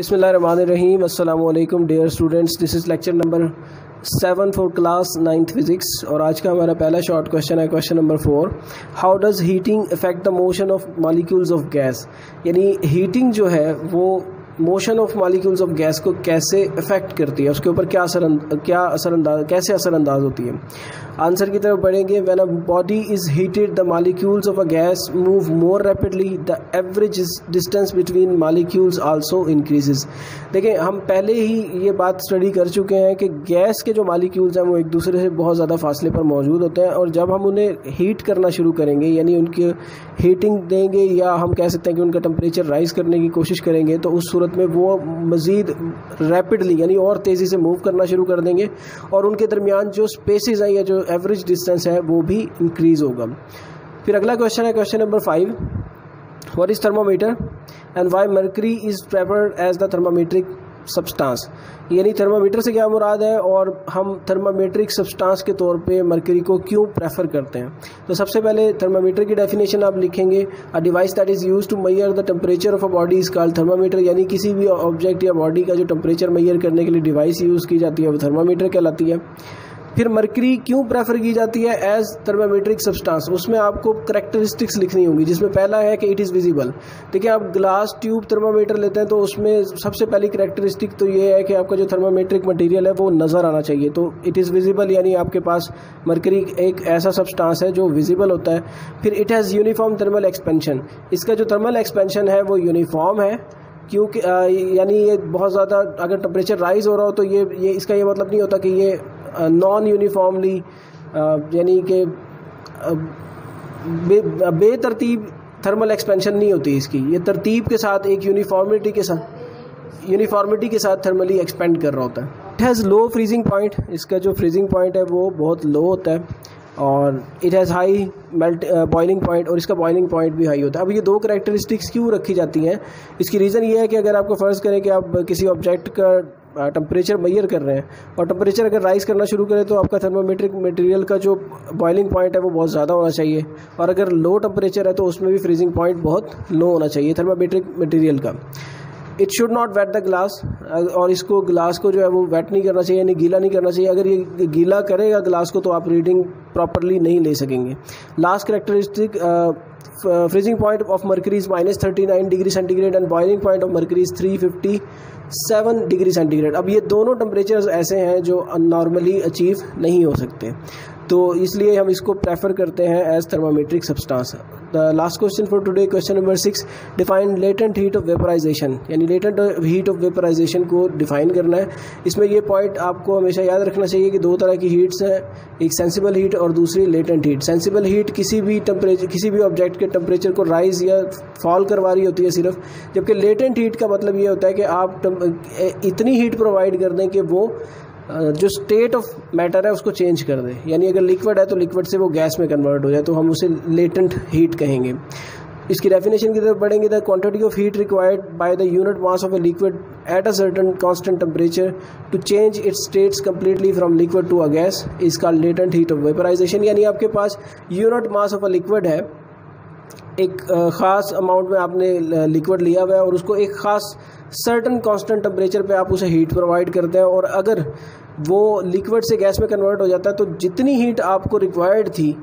बिस्मिल्लाहिर्रहमानिर्रहीम। अस्सलामु अलैकुम dear students, this is lecture number 7 for class 9th physics. और आज का हमारा पहला शॉर्ट क्वेश्चन है question number 4। How does heating affect the motion of molecules of gas. यानी हीटिंग जो है वो motion of molecules of gas को कैसे अफेक्ट करती है, उसके ऊपर कैसे असरअंदाज होती है। आंसर की तरफ बढ़ेंगे। When a body is heated the molecules of a gas move more rapidly, the average distance between molecules also increases. देखिए, हम पहले ही ये बात स्टडी कर चुके हैं कि गैस के जो मॉलिक्यूल्स हैं वो एक दूसरे से बहुत ज़्यादा फासले पर मौजूद होते हैं, और जब हम उन्हें हीट करना शुरू करेंगे, यानी उनकी हीटिंग देंगे, या हम कह सकते हैं कि उनका टेम्परेचर राइज़ करने की कोशिश करेंगे, तो उस सूरत में वो मज़ीद रैपिडली यानी और तेज़ी से मूव करना शुरू कर देंगे, और उनके दरमियान जो स्पेसेस हैं या जो एवरेज डिस्टेंस है वो भी इंक्रीज़ होगा। फिर अगला क्वेश्चन है question number 5। What is thermometer and why mercury is preferred as the thermometric substance. यानी थर्मामीटर से क्या मुराद है, और हम थर्मामेट्रिक सब्सटेंस के तौर पे मर्करी को क्यों प्रेफर करते हैं। तो सबसे पहले थर्मामीटर की डेफिनेशन आप लिखेंगे। A device that is used to measure the temperature of a body is called thermometer. यानी किसी भी ऑब्जेक्ट या बॉडी का जो टेम्परेचर मेजर करने के लिए डिवाइस यूज़ की जाती है वो थर्मामीटर कहलाती है। फिर मर्करी क्यों प्रेफर की जाती है एज थर्मामेट्रिक सब्सटेंस, उसमें आपको करैक्टरिस्टिक्स लिखनी होंगी, जिसमें पहला है कि इट इज़ विजिबल। देखिए, आप ग्लास ट्यूब थर्मामीटर लेते हैं तो उसमें सबसे पहली करैक्टरिस्टिक तो ये है कि आपका जो थर्मामेट्रिक मटेरियल है वो नज़र आना चाहिए। तो इट इज़ विजिबल, यानी आपके पास मर्करी एक ऐसा सब्सटेंस है जो विजिबल होता है। फिर it has uniform thermal expansion. इसका जो थर्मल एक्सपेंशन है वो यूनिफॉर्म है, क्योंकि यानी ये बहुत ज़्यादा अगर टेम्परेचर राइज़ हो रहा हो तो ये इसका ये मतलब नहीं होता कि ये नॉन यूनिफॉर्मली यानी कि बेतरतीब थर्मल एक्सपेंशन नहीं होती इसकी। ये तरतीब के साथ एक यूनिफॉर्मिटी के साथ थर्मली एक्सपेंड कर रहा होता है। It has low freezing point. इसका जो फ्रीजिंग पॉइंट है वो बहुत लो होता है। और it has high boiling point, और इसका बॉइलिंग पॉइंट भी हाई होता है। अब ये दो करैक्टरिस्टिक्स क्यों रखी जाती हैं, इसकी रीज़न ये है कि अगर आपको फ़र्ज़ करें कि आप किसी ऑब्जेक्ट का टेम्परेचर मेजर कर रहे हैं, और टेम्परेचर अगर राइज़ करना शुरू करें तो आपका थर्मामेट्रिक मटेरियल का जो बॉइलिंग पॉइंट है वो बहुत ज़्यादा होना चाहिए, और अगर लो टेम्परेचर है तो उसमें भी फ्रीजिंग पॉइंट बहुत लो होना चाहिए थर्मामेट्रिक मटेरियल का। It should not wet the glass, और इसको ग्लास को जो है वो वेट नहीं करना चाहिए, यानी गीला नहीं करना चाहिए। अगर ये गीला करेगा ग्लास को तो आप रीडिंग प्रॉपरली नहीं ले सकेंगे। Last characteristic, freezing point of mercury is -39 degree centigrade and boiling point of mercury is 357 degree centigrade. अब ये दोनों टेम्परेचर्स ऐसे हैं जो नॉर्मली अचीव नहीं हो सकते, तो इसलिए हम इसको प्रेफर करते हैं as thermometric substance. The last question for today, question number 6। Define latent heat of vaporization. यानी लेटेंट हीट ऑफ वेपराइजेशन को डिफाइन करना है। इसमें ये पॉइंट आपको हमेशा याद रखना चाहिए कि दो तरह की हीट्स हैं, एक सेंसिबल हीट और दूसरी लेटेंट हीट। सेंसिबल हीट किसी भी ऑब्जेक्ट के टेम्परेचर को राइज या फॉल करवा रही होती है सिर्फ, जबकि लेटेंट हीट का मतलब ये होता है कि आप इतनी हीट प्रोवाइड कर दें कि वो जो स्टेट ऑफ मैटर है उसको चेंज कर दे। यानी अगर लिक्विड है तो लिक्विड से वो गैस में कन्वर्ट हो जाए, तो हम उसे लेटेंट हीट कहेंगे। इसकी डेफिनेशन की तरफ बढ़ेंगे। The quantity of heat required by the unit mass of a liquid at a certain constant temperature to change its states completely from liquid to a gas is called latent heat of vaporization. यानी आपके पास unit mass of a liquid है, एक ख़ास amount में आपने liquid लिया हुआ है, और उसको एक ख़ास सर्टन कांस्टेंट टेम्परेचर पे आप उसे हीट प्रोवाइड करते हैं, और अगर वो लिक्विड से गैस में कन्वर्ट हो जाता है तो जितनी हीट आपको रिक्वायर्ड थी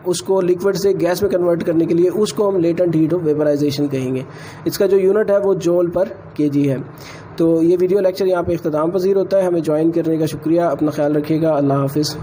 उसको लिक्विड से गैस में कन्वर्ट करने के लिए उसको हम लेटेंट हीट ऑफ वेपराइजेशन कहेंगे। इसका जो यूनिट है वो जूल पर केजी है। तो ये वीडियो लेक्चर यहाँ पे इख्तिताम पज़ीर होता है। हमें ज्वाइन करने का शुक्रिया। अपना ख्याल रखिएगा। अल्लाह हाफिज़।